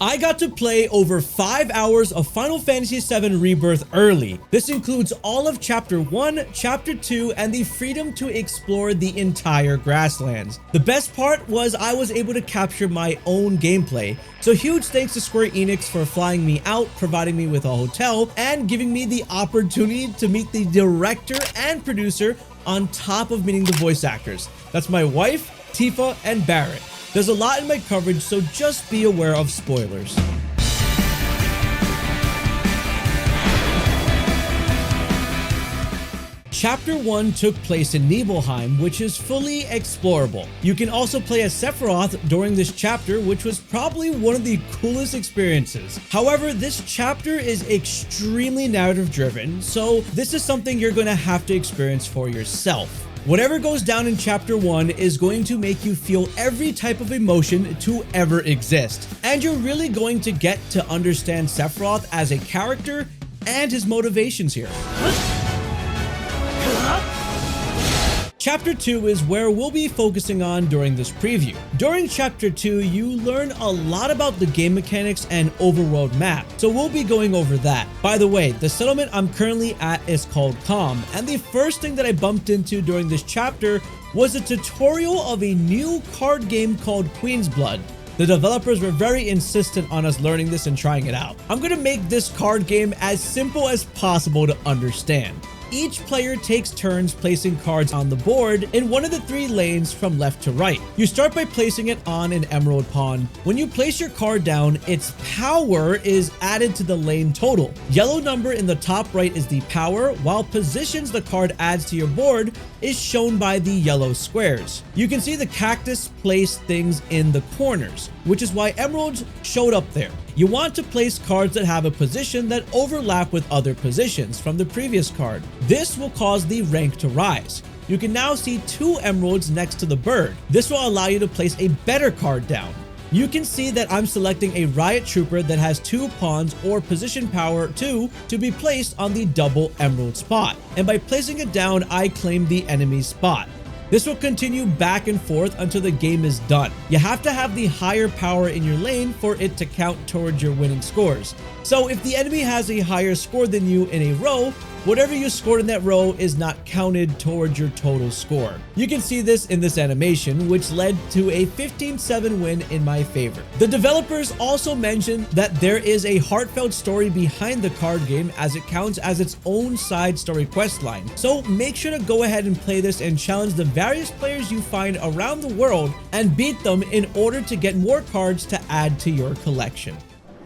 I got to play over 5 hours of Final Fantasy VII Rebirth early. This includes all of Chapter 1, Chapter 2, and the freedom to explore the entire grasslands. The best part was I was able to capture my own gameplay, so huge thanks to Square Enix for flying me out, providing me with a hotel, and giving me the opportunity to meet the director and producer on top of meeting the voice actors. That's my wife, Tifa, and Barrett. There's a lot in my coverage, so just be aware of spoilers. Chapter 1 took place in Nibelheim, which is fully explorable. You can also play as Sephiroth during this chapter, which was probably one of the coolest experiences. However, this chapter is extremely narrative driven, so this is something you're going to have to experience for yourself. Whatever goes down in Chapter 1 is going to make you feel every type of emotion to ever exist. And you're really going to get to understand Sephiroth as a character and his motivations here. Chapter 2 is where we'll be focusing on during this preview. During Chapter 2, you learn a lot about the game mechanics and overworld map, so we'll be going over that. By the way, the settlement I'm currently at is called Calm, and the first thing that I bumped into during this chapter was a tutorial of a new card game called Queen's Blood. The developers were very insistent on us learning this and trying it out. I'm going to make this card game as simple as possible to understand. Each player takes turns placing cards on the board in one of the 3 lanes from left to right. You start by placing it on an emerald pawn. When you place your card down, its power is added to the lane total. Yellow number in the top right is the power, while positions the card adds to your board is shown by the yellow squares. You can see the cactus place things in the corners, which is why emeralds showed up there. You want to place cards that have a position that overlap with other positions from the previous card. This will cause the rank to rise. You can now see 2 emeralds next to the bird. This will allow you to place a better card down. You can see that I'm selecting a riot trooper that has 2 pawns or position power 2 to be placed on the double emerald spot. And by placing it down, I claim the enemy spot. This will continue back and forth until the game is done. You have to have the higher power in your lane for it to count towards your winning scores. So if the enemy has a higher score than you in a row, whatever you scored in that row is not counted towards your total score. You can see this in this animation, which led to a 15-7 win in my favor. The developers also mentioned that there is a heartfelt story behind the card game, as it counts as its own side story quest line. So make sure to go ahead and play this and challenge the various players you find around the world and beat them in order to get more cards to add to your collection.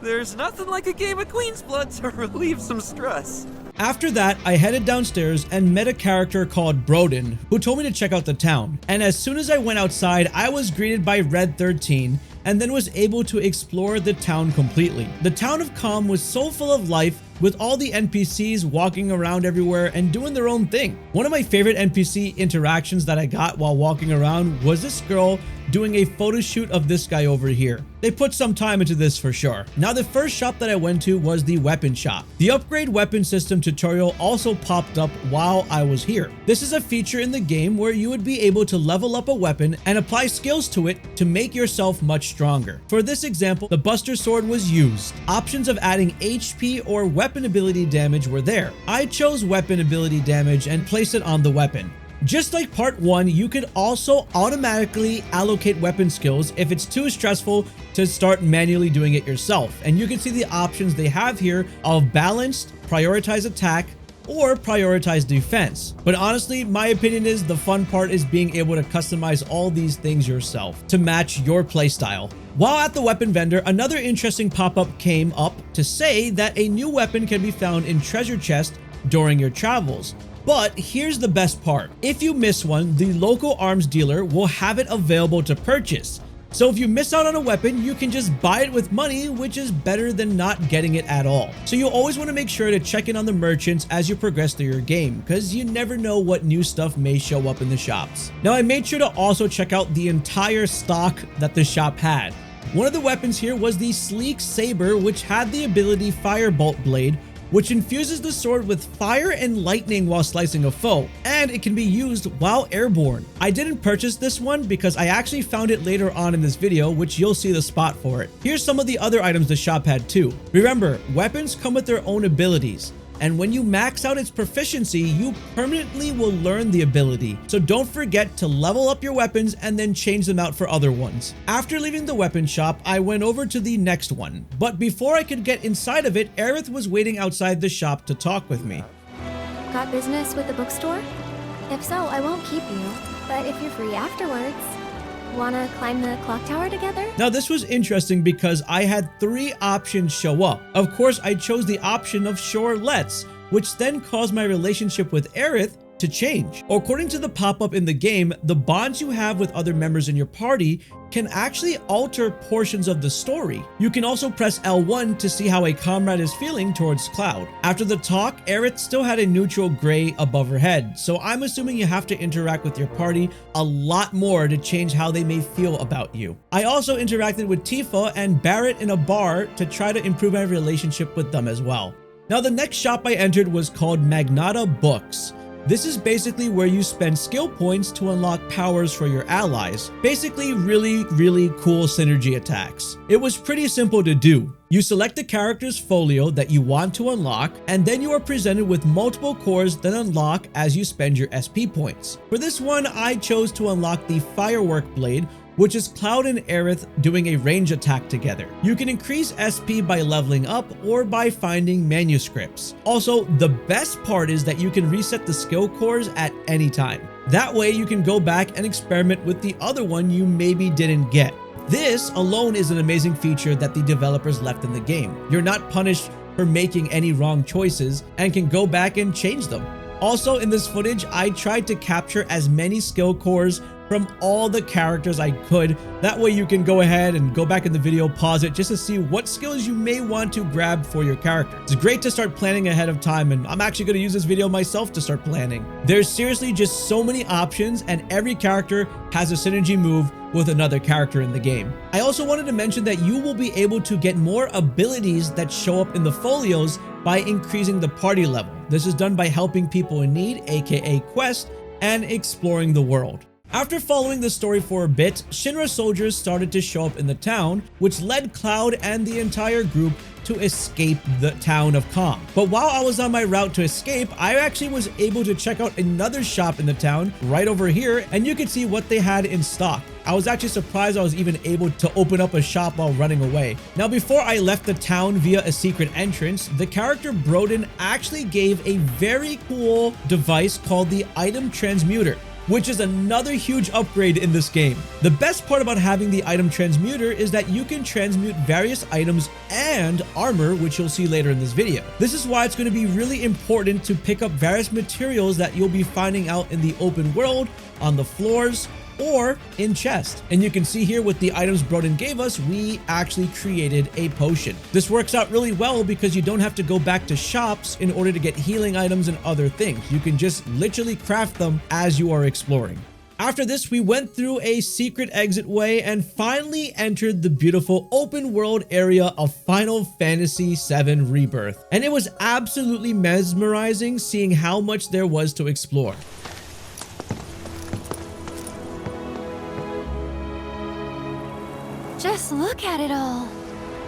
There's nothing like a game of Queen's Blood to relieve some stress. After that, I headed downstairs and met a character called Broden, who told me to check out the town. And as soon as I went outside, I was greeted by Red 13 and then was able to explore the town completely. The town of Calm was so full of life, with all the NPCs walking around everywhere and doing their own thing. One of my favorite NPC interactions that I got while walking around was this girl doing a photo shoot of this guy over here. They put some time into this for sure. Now, the first shop that I went to was the weapon shop. The upgrade weapon system tutorial also popped up while I was here. This is a feature in the game where you would be able to level up a weapon and apply skills to it to make yourself much stronger. For this example, the Buster Sword was used. Options of adding HP or weapon ability damage were there. I chose weapon ability damage and placed it on the weapon. Just like part 1, you could also automatically allocate weapon skills if it's too stressful to start manually doing it yourself. And you can see the options they have here of balanced, prioritize attack, or prioritize defense. But honestly, my opinion is the fun part is being able to customize all these things yourself to match your playstyle. While at the weapon vendor, another interesting pop-up came up to say that a new weapon can be found in treasure chest during your travels. But here's the best part. If you miss one, the local arms dealer will have it available to purchase. So if you miss out on a weapon, you can just buy it with money, which is better than not getting it at all. So you always want to make sure to check in on the merchants as you progress through your game, because you never know what new stuff may show up in the shops. Now, I made sure to also check out the entire stock that the shop had. One of the weapons here was the sleek saber, which had the ability Firebolt Blade, which infuses the sword with fire and lightning while slicing a foe, and it can be used while airborne. I didn't purchase this one because I actually found it later on in this video, which you'll see the spot for it. Here's some of the other items the shop had too. Remember, weapons come with their own abilities, and when you max out its proficiency, you permanently will learn the ability. So don't forget to level up your weapons and then change them out for other ones. After leaving the weapon shop, I went over to the next one. But before I could get inside of it, Aerith was waiting outside the shop to talk with me. Got business with the bookstore? If so, I won't keep you. But if you're free afterwards, wanna climb the clock tower together? Now this was interesting because I had 3 options show up. Of course, I chose the option of sure let's, which then caused my relationship with Aerith to change. According to the pop-up in the game, the bonds you have with other members in your party can actually alter portions of the story. You can also press L1 to see how a comrade is feeling towards Cloud. After the talk, Aerith still had a neutral gray above her head, so I'm assuming you have to interact with your party a lot more to change how they may feel about you. I also interacted with Tifa and Barrett in a bar to try to improve my relationship with them as well. Now the next shop I entered was called Magnata Books. This is basically where you spend skill points to unlock powers for your allies. Basically really cool synergy attacks. It was pretty simple to do. You select the character's folio that you want to unlock, and then you are presented with multiple cores that unlock as you spend your SP points. For this one, I chose to unlock the Firework Blade, which is Cloud and Aerith doing a range attack together. You can increase SP by leveling up or by finding manuscripts. Also, the best part is that you can reset the skill cores at any time. That way you can go back and experiment with the other one you maybe didn't get. This alone is an amazing feature that the developers left in the game. You're not punished for making any wrong choices and can go back and change them. Also, in this footage, I tried to capture as many skill cores from all the characters I could. That way you can go ahead and go back in the video, pause it just to see what skills you may want to grab for your character. It's great to start planning ahead of time, and I'm actually going to use this video myself to start planning. There's seriously just so many options, and every character has a synergy move with another character in the game. I also wanted to mention that you will be able to get more abilities that show up in the folios by increasing the party level. This is done by helping people in need, aka quest, and exploring the world. After following the story for a bit, Shinra soldiers started to show up in the town, which led Cloud and the entire group to escape the town of Calm. But while I was on my route to escape, I actually was able to check out another shop in the town right over here, and you could see what they had in stock. I was actually surprised I was even able to open up a shop while running away. Now, before I left the town via a secret entrance, the character Broden actually gave a very cool device called the Item Transmuter, which is another huge upgrade in this game. The best part about having the Item Transmuter is that you can transmute various items and armor, which you'll see later in this video. This is why it's going to be really important to pick up various materials that you'll be finding out in the open world, on the floors, or in chest. And you can see here with the items Broden gave us, we actually created a potion. This works out really well because you don't have to go back to shops in order to get healing items and other things. You can just literally craft them as you are exploring. After this, we went through a secret exit way and finally entered the beautiful open world area of Final Fantasy VII Rebirth. And it was absolutely mesmerizing seeing how much there was to explore. Just look at it all.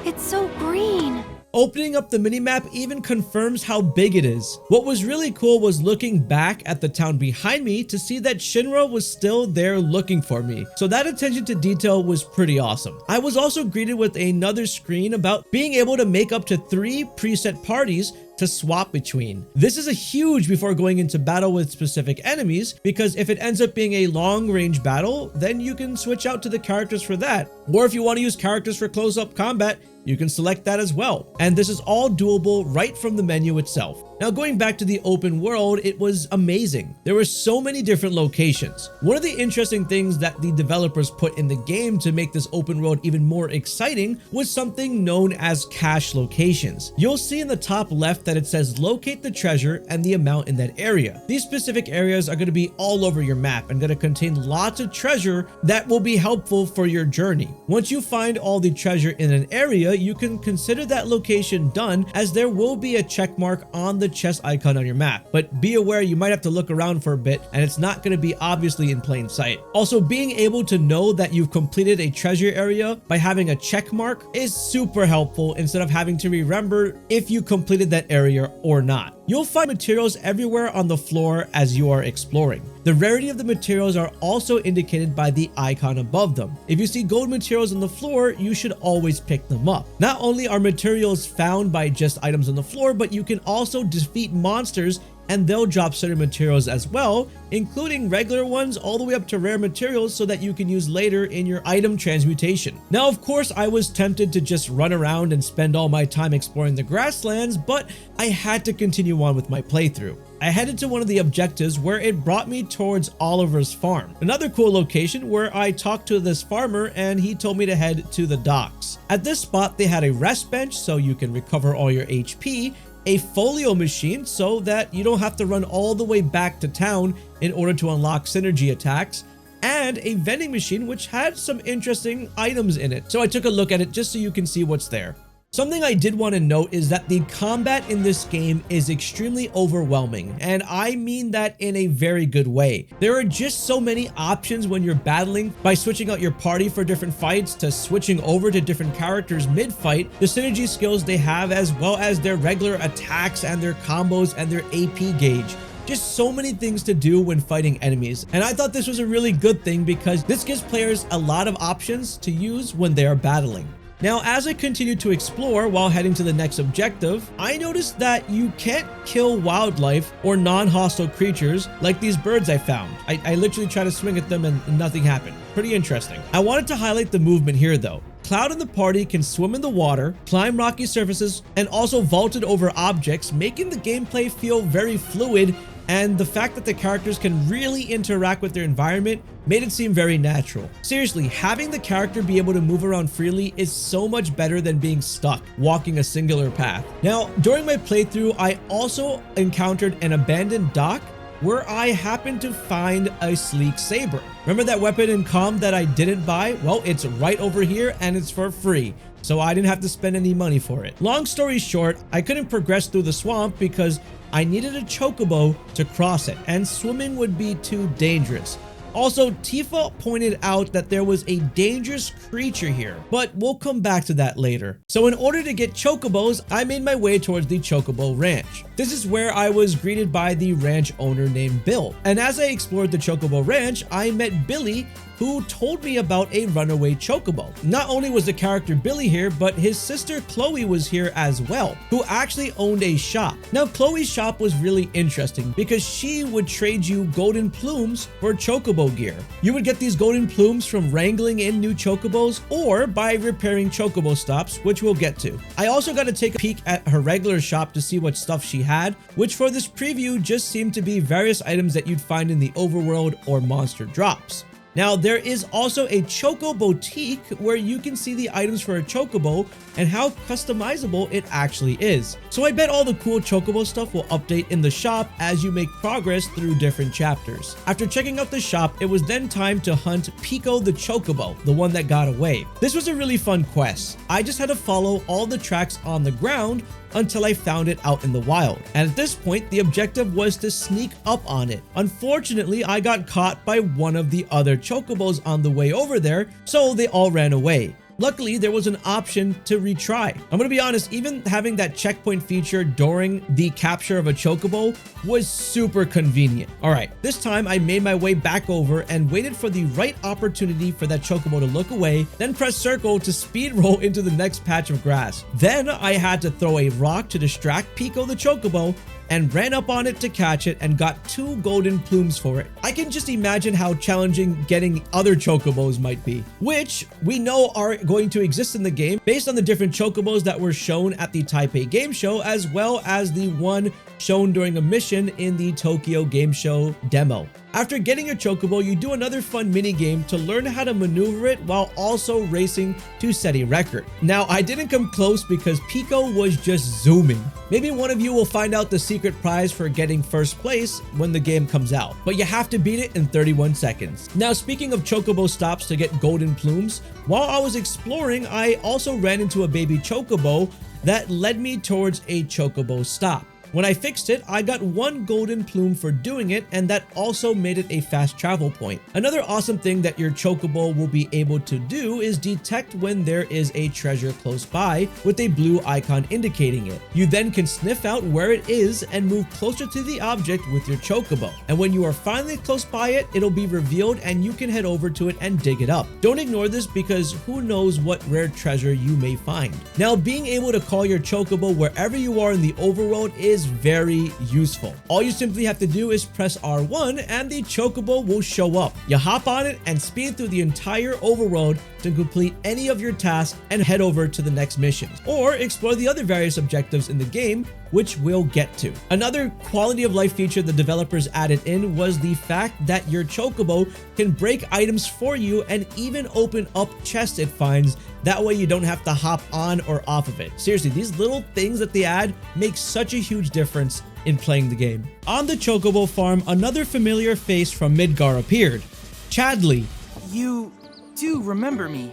It's so green. Opening up the minimap even confirms how big it is. What was really cool was looking back at the town behind me to see that Shinra was still there looking for me. So that attention to detail was pretty awesome. I was also greeted with another screen about being able to make up to 3 preset parties to swap between. This is a huge before going into battle with specific enemies, because if it ends up being a long range battle, then you can switch out to the characters for that. Or if you want to use characters for close-up combat, you can select that as well. And this is all doable right from the menu itself. Now, going back to the open world, it was amazing. There were so many different locations. One of the interesting things that the developers put in the game to make this open world even more exciting was something known as cache locations. You'll see in the top left that it says locate the treasure and the amount in that area. These specific areas are going to be all over your map and going to contain lots of treasure that will be helpful for your journey. Once you find all the treasure in an area, you can consider that location done, as there will be a check mark on the chest icon on your map. But be aware, you might have to look around for a bit and it's not going to be obviously in plain sight. Also, being able to know that you've completed a treasure area by having a check mark is super helpful instead of having to remember if you completed that area or not. You'll find materials everywhere on the floor as you are exploring. The rarity of the materials are also indicated by the icon above them. If you see gold materials on the floor, you should always pick them up. Not only are materials found by just items on the floor, but you can also defeat monsters and they'll drop certain materials as well, including regular ones all the way up to rare materials so that you can use later in your item transmutation. Now, of course, I was tempted to just run around and spend all my time exploring the grasslands, but I had to continue on with my playthrough. I headed to one of the objectives where it brought me towards Oliver's farm, another cool location where I talked to this farmer and he told me to head to the docks. At this spot, they had a rest bench so you can recover all your HP, a folio machine so that you don't have to run all the way back to town in order to unlock synergy attacks, and a vending machine which had some interesting items in it. So I took a look at it just so you can see what's there. Something I did want to note is that the combat in this game is extremely overwhelming, and I mean that in a very good way. There are just so many options when you're battling, by switching out your party for different fights to switching over to different characters mid-fight, the synergy skills they have, as well as their regular attacks and their combos and their AP gauge. Just so many things to do when fighting enemies, and I thought this was a really good thing because this gives players a lot of options to use when they are battling. Now, as I continued to explore while heading to the next objective, I noticed that you can't kill wildlife or non-hostile creatures like these birds I found. I literally tried to swing at them and nothing happened. Pretty interesting. I wanted to highlight the movement here though. Cloud and the party can swim in the water, climb rocky surfaces, and also vaulted over objects, making the gameplay feel very fluid, and the fact that the characters can really interact with their environment made it seem very natural. Seriously, having the character be able to move around freely is so much better than being stuck, walking a singular path. Now, during my playthrough, I also encountered an abandoned dock where I happened to find a sleek saber. Remember that weapon in comm that I didn't buy? Well, it's right over here and it's for free, so I didn't have to spend any money for it. Long story short, I couldn't progress through the swamp because I needed a chocobo to cross it, and swimming would be too dangerous. Also, Tifa pointed out that there was a dangerous creature here, but we'll come back to that later. So in order to get chocobos, I made my way towards the Chocobo Ranch. This is where I was greeted by the ranch owner named Bill. And as I explored the Chocobo Ranch, I met Billy, who told me about a runaway chocobo. Not only was the character Billy here, but his sister Chloe was here as well, who actually owned a shop. Now, Chloe's shop was really interesting because she would trade you golden plumes for chocobo gear. You would get these golden plumes from wrangling in new chocobos or by repairing chocobo stops, which we'll get to. I also got to take a peek at her regular shop to see what stuff she had, which for this preview just seemed to be various items that you'd find in the overworld or monster drops. Now, there is also a Choco Boutique where you can see the items for a Chocobo and how customizable it actually is. So I bet all the cool Chocobo stuff will update in the shop as you make progress through different chapters. After checking out the shop, it was then time to hunt Pico the Chocobo, the one that got away. This was a really fun quest. I just had to follow all the tracks on the ground until I found it out in the wild. And at this point, the objective was to sneak up on it. Unfortunately, I got caught by one of the other chocobos on the way over there, so they all ran away. Luckily, there was an option to retry. I'm gonna be honest, even having that checkpoint feature during the capture of a chocobo was super convenient. All right, this time I made my way back over and waited for the right opportunity for that chocobo to look away, then press circle to speed roll into the next patch of grass. Then I had to throw a rock to distract Pico the chocobo and ran up on it to catch it and got 2 golden plumes for it. I can just imagine how challenging getting other chocobos might be, which we know are going to exist in the game based on the different chocobos that were shown at the Taipei Game Show, as well as the one shown during a mission in the Tokyo Game Show demo. After getting your chocobo, you do another fun mini game to learn how to maneuver it while also racing to set a record. Now, I didn't come close because Pico was just zooming. Maybe one of you will find out the secret prize for getting first place when the game comes out, but you have to beat it in 31 seconds. Now, speaking of chocobo stops to get golden plumes, while I was exploring, I also ran into a baby chocobo that led me towards a chocobo stop. When I fixed it, I got 1 golden plume for doing it, and that also made it a fast travel point. Another awesome thing that your chocobo will be able to do is detect when there is a treasure close by with a blue icon indicating it. You then can sniff out where it is and move closer to the object with your chocobo. And when you are finally close by it, it'll be revealed and you can head over to it and dig it up. Don't ignore this because who knows what rare treasure you may find. Now, being able to call your chocobo wherever you are in the overworld is very useful. All you simply have to do is press R1 and the chocobo will show up. You hop on it and speed through the entire overworld to complete any of your tasks and head over to the next missions, or explore the other various objectives in the game, which we'll get to. Another quality of life feature the developers added in was the fact that your chocobo can break items for you and even open up chests it finds. That way you don't have to hop on or off of it. Seriously, these little things that they add make such a huge difference in playing the game. On the chocobo farm, another familiar face from Midgar appeared. Chadley. You do remember me,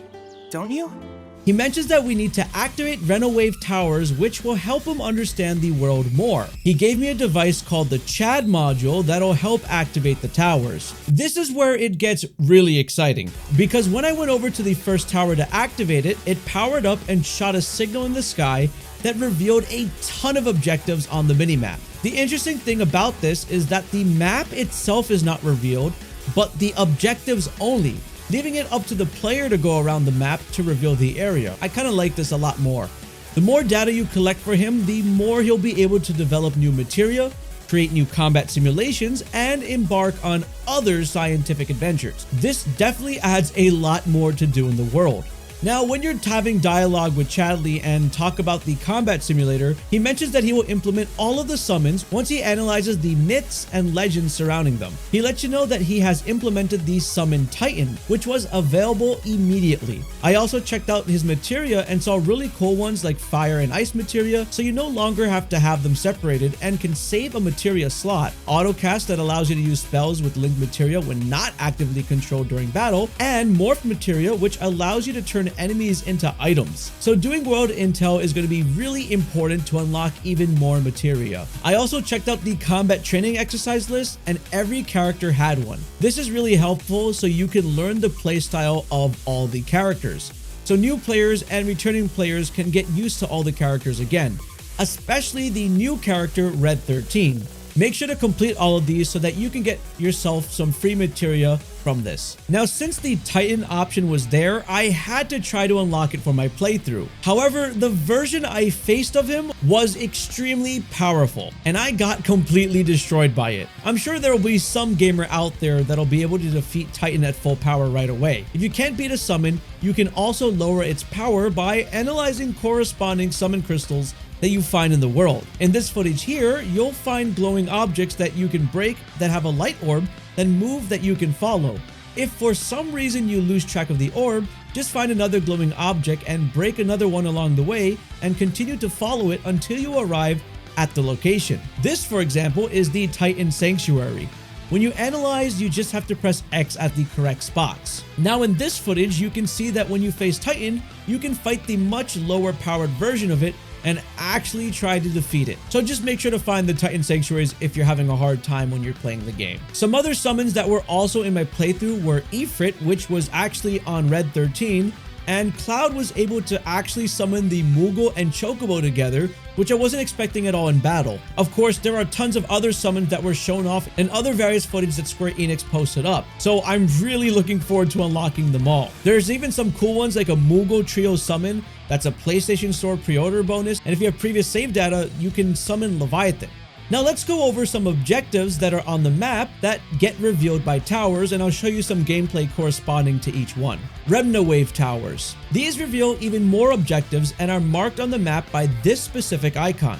don't you? He mentions that we need to activate Renowave towers, which will help him understand the world more. He gave me a device called the Chad module that'll help activate the towers. This is where it gets really exciting, because when I went over to the first tower to activate it, it powered up and shot a signal in the sky that revealed a ton of objectives on the minimap. The interesting thing about this is that the map itself is not revealed, but the objectives only, leaving it up to the player to go around the map to reveal the area. I kind of like this a lot more. The more data you collect for him, the more he'll be able to develop new materia, create new combat simulations, and embark on other scientific adventures. This definitely adds a lot more to do in the world. Now, when you're having dialogue with Chadley and talk about the combat simulator, he mentions that he will implement all of the summons once he analyzes the myths and legends surrounding them. He lets you know that he has implemented the Summon Titan, which was available immediately. I also checked out his materia and saw really cool ones like fire and ice materia, so you no longer have to have them separated and can save a materia slot, autocast that allows you to use spells with linked materia when not actively controlled during battle, and morph materia, which allows you to turn enemies into items. So doing world intel is going to be really important to unlock even more materia. I also checked out the combat training exercise list and every character had one. This is really helpful so you can learn the playstyle of all the characters. So new players and returning players can get used to all the characters again, especially the new character Red 13. Make sure to complete all of these so that you can get yourself some free materia from this. Now, since the Titan option was there, I had to try to unlock it for my playthrough. However, the version I faced of him was extremely powerful, and I got completely destroyed by it. I'm sure there will be some gamer out there that'll be able to defeat Titan at full power right away. If you can't beat a summon, you can also lower its power by analyzing corresponding summon crystals that you find in the world. In this footage here, you'll find glowing objects that you can break that have a light orb, then move that you can follow. If for some reason you lose track of the orb, just find another glowing object and break another one along the way and continue to follow it until you arrive at the location. This, for example, is the Titan Sanctuary. When you analyze, you just have to press X at the correct spots. Now in this footage, you can see that when you face Titan, you can fight the much lower powered version of it and actually try to defeat it. So just make sure to find the Titan Sanctuaries if you're having a hard time when you're playing the game. Some other summons that were also in my playthrough were Ifrit, which was actually on Red 13, and Cloud was able to actually summon the Moogle and Chocobo together, which I wasn't expecting at all in battle. Of course, there are tons of other summons that were shown off and other various footage that Square Enix posted up, so I'm really looking forward to unlocking them all. There's even some cool ones like a Moogle Trio summon that's a PlayStation Store pre-order bonus, and if you have previous save data, you can summon Leviathan. Now let's go over some objectives that are on the map that get revealed by towers, and I'll show you some gameplay corresponding to each one. Renowave towers. These reveal even more objectives and are marked on the map by this specific icon.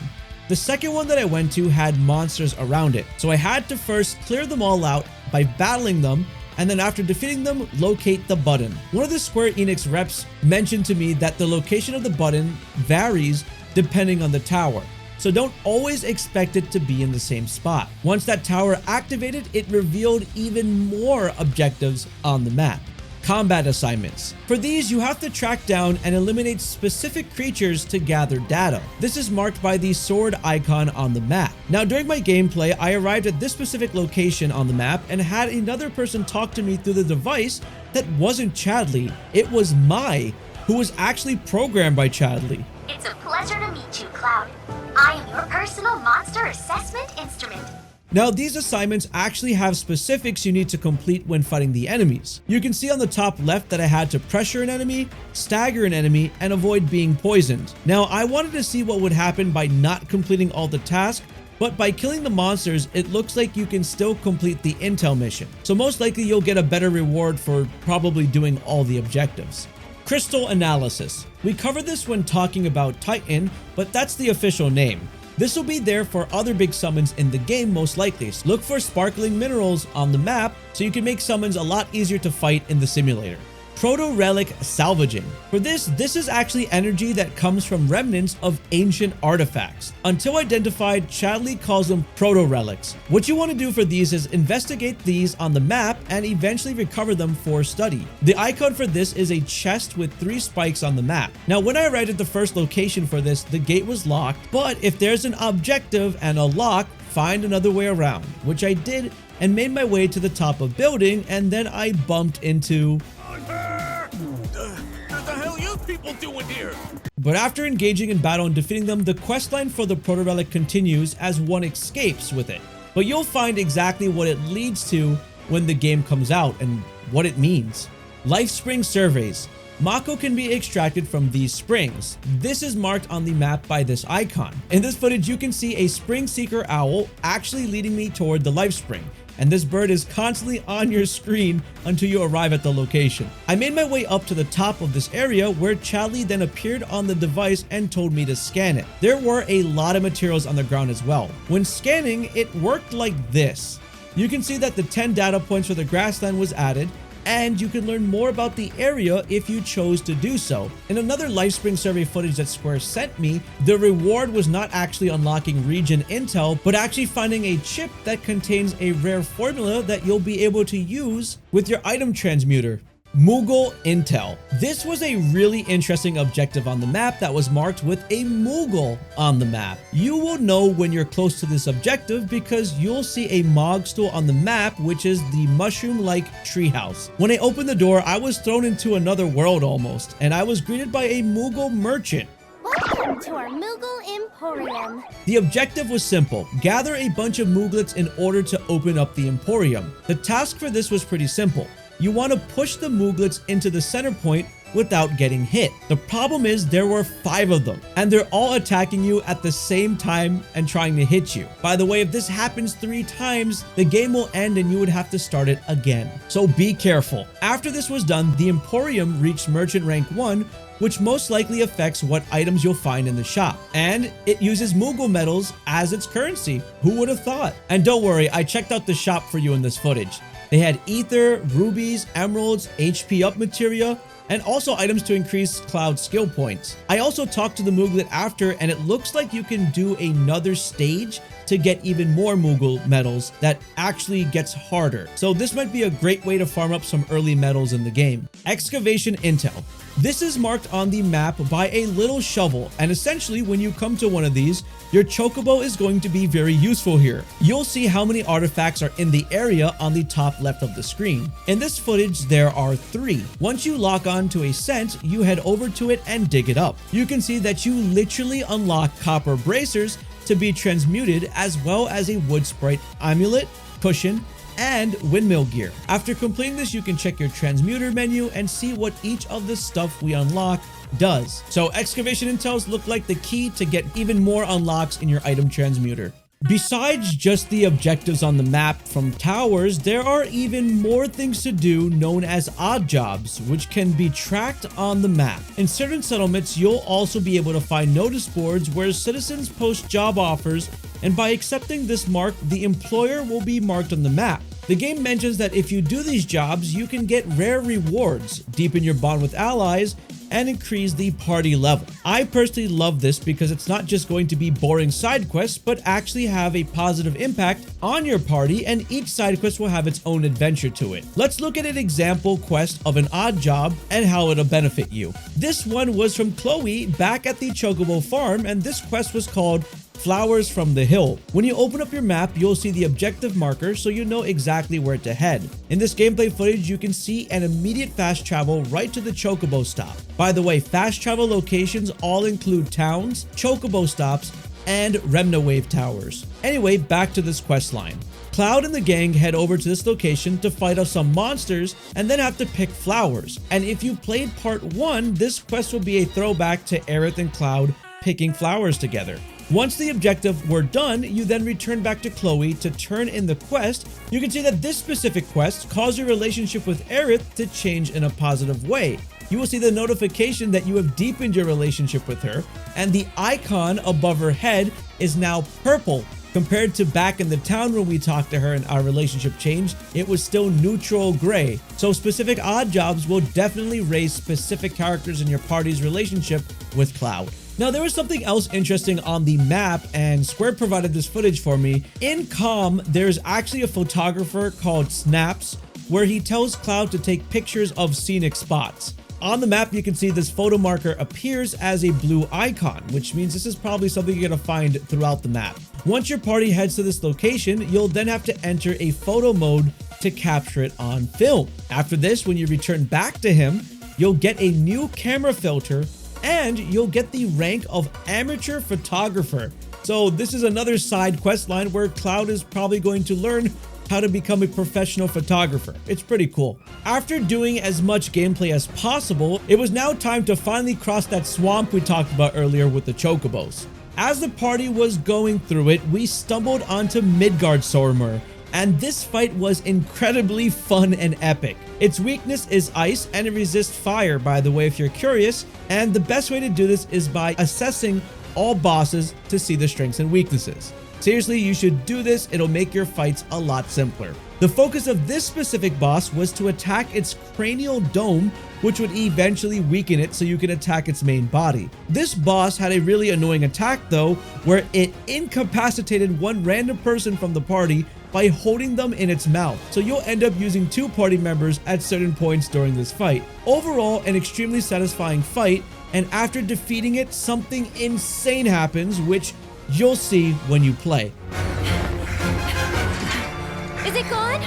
The second one that I went to had monsters around it, so I had to first clear them all out by battling them, and then after defeating them, locate the button. One of the Square Enix reps mentioned to me that the location of the button varies depending on the tower, so don't always expect it to be in the same spot. Once that tower activated, it revealed even more objectives on the map. Combat assignments. For these, you have to track down and eliminate specific creatures to gather data. This is marked by the sword icon on the map. Now, during my gameplay, I arrived at this specific location on the map and had another person talk to me through the device that wasn't Chadley. It was Mai, who was actually programmed by Chadley. It's a pleasure to meet you, Cloud. I am your personal monster assessment instrument. Now, these assignments actually have specifics you need to complete when fighting the enemies. You can see on the top left that I had to pressure an enemy, stagger an enemy, and avoid being poisoned. Now, I wanted to see what would happen by not completing all the tasks, but by killing the monsters, it looks like you can still complete the intel mission. So most likely you'll get a better reward for probably doing all the objectives. Crystal analysis. We covered this when talking about Titan, but that's the official name. This will be there for other big summons in the game most likely. So look for sparkling minerals on the map so you can make summons a lot easier to fight in the simulator. Proto-relic salvaging. For this is actually energy that comes from remnants of ancient artifacts. Until identified, Chadley calls them proto-relics. What you want to do for these is investigate these on the map and eventually recover them for study. The icon for this is a chest with 3 spikes on the map. Now, when I arrived at the first location for this, the gate was locked, but if there's an objective and a lock, find another way around, which I did and made my way to the top of building, and then I bumped into... What the hell you people doing here? But after engaging in battle and defeating them, the questline for the proto-relic continues as one escapes with it. But you'll find exactly what it leads to when the game comes out and what it means. Life spring surveys. Mako can be extracted from these springs. This is marked on the map by this icon. In this footage, you can see a spring seeker owl actually leading me toward the life spring. And this bird is constantly on your screen until you arrive at the location. I made my way up to the top of this area where Chadley then appeared on the device and told me to scan it. There were a lot of materials on the ground as well. When scanning, it worked like this. You can see that the 10 data points for the grassland was added, and you can learn more about the area if you chose to do so. In another Lifespring survey footage that Square sent me, the reward was not actually unlocking region intel, but actually finding a chip that contains a rare formula that you'll be able to use with your item transmuter. Moogle Intel. This was a really interesting objective on the map that was marked with a Moogle on the map. You will know when you're close to this objective because you'll see a Mog stool on the map, which is the mushroom-like treehouse. When I opened the door, I was thrown into another world almost, and I was greeted by a Moogle merchant. Welcome to our Moogle Emporium. The objective was simple: gather a bunch of Mooglets in order to open up the Emporium. The task for this was pretty simple. You want to push the Mooglets into the center point without getting hit. The problem is there were 5 of them, and they're all attacking you at the same time and trying to hit you. By the way, if this happens 3 times, the game will end and you would have to start it again. So be careful. After this was done, the Emporium reached Merchant Rank 1, which most likely affects what items you'll find in the shop. And it uses Moogle medals as its currency. Who would have thought? And don't worry, I checked out the shop for you in this footage. They had ether, rubies, emeralds, HP up materia, and also items to increase Cloud's skill points. I also talked to the Mooglet after, and it looks like you can do another stage to get even more Moogle medals that actually gets harder. So this might be a great way to farm up some early medals in the game. Excavation Intel. This is marked on the map by a little shovel, and essentially when you come to one of these, your chocobo is going to be very useful here. You'll see how many artifacts are in the area on the top left of the screen. In this footage, there are 3. Once you lock on to a scent, you head over to it and dig it up. You can see that you literally unlock copper bracers to be transmuted, as well as a wood sprite amulet, cushion, and windmill gear. After completing this, you can check your transmuter menu and see what each of the stuff we unlock does. So excavation intels look like the key to get even more unlocks in your item transmuter. Besides just the objectives on the map from towers, there are even more things to do known as odd jobs, which can be tracked on the map. In certain settlements, you'll also be able to find notice boards where citizens post job offers, and by accepting this mark, the employer will be marked on the map. The game mentions that if you do these jobs, you can get rare rewards, deepen your bond with allies, and increase the party level. I personally love this because it's not just going to be boring side quests, but actually have a positive impact on your party, and each side quest will have its own adventure to it. Let's look at an example quest of an odd job and how it'll benefit you. This one was from Chloe back at the Chocobo farm, and this quest was called Flowers from the Hill. When you open up your map, you'll see the objective marker so you know exactly where to head. In this gameplay footage, you can see an immediate fast travel right to the Chocobo stop. By the way, fast travel locations all include towns, Chocobo stops, and Remna Wave towers. Anyway, back to this quest line. Cloud and the gang head over to this location to fight off some monsters and then have to pick flowers. And if you played part 1, this quest will be a throwback to Aerith and Cloud picking flowers together. Once the objective were done, you then return back to Chloe to turn in the quest. You can see that this specific quest caused your relationship with Aerith to change in a positive way. You will see the notification that you have deepened your relationship with her, and the icon above her head is now purple. Compared to back in the town when we talked to her and our relationship changed, it was still neutral gray. So specific odd jobs will definitely raise specific characters in your party's relationship with Cloud. Now, there was something else interesting on the map, and Square provided this footage for me. In Calm, there's actually a photographer called Snaps, where he tells Cloud to take pictures of scenic spots. On the map, you can see this photo marker appears as a blue icon, which means this is probably something you're going to find throughout the map. Once your party heads to this location, you'll then have to enter a photo mode to capture it on film. After this, when you return back to him, you'll get a new camera filter and you'll get the rank of amateur photographer. So this is another side quest line where Cloud is probably going to learn how to become a professional photographer. It's pretty cool. After doing as much gameplay as possible, it was now time to finally cross that swamp we talked about earlier with the Chocobos. As the party was going through it, we stumbled onto Midgard Sormer, and this fight was incredibly fun and epic. Its weakness is ice, and it resists fire, by the way, if you're curious, and the best way to do this is by assessing all bosses to see the strengths and weaknesses. Seriously, you should do this. It'll make your fights a lot simpler. The focus of this specific boss was to attack its cranial dome, which would eventually weaken it so you can attack its main body. This boss had a really annoying attack though, where it incapacitated one random person from the party by holding them in its mouth. So you'll end up using 2 party members at certain points during this fight. Overall, an extremely satisfying fight, and after defeating it, something insane happens, which you'll see when you play. Is it gone?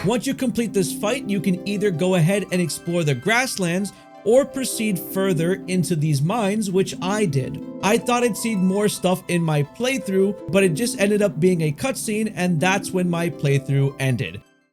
Once you complete this fight, you can either go ahead and explore the grasslands or proceed further into these mines, which I did. I thought I'd seen more stuff in my playthrough, but it just ended up being a cutscene, and that's when my playthrough ended.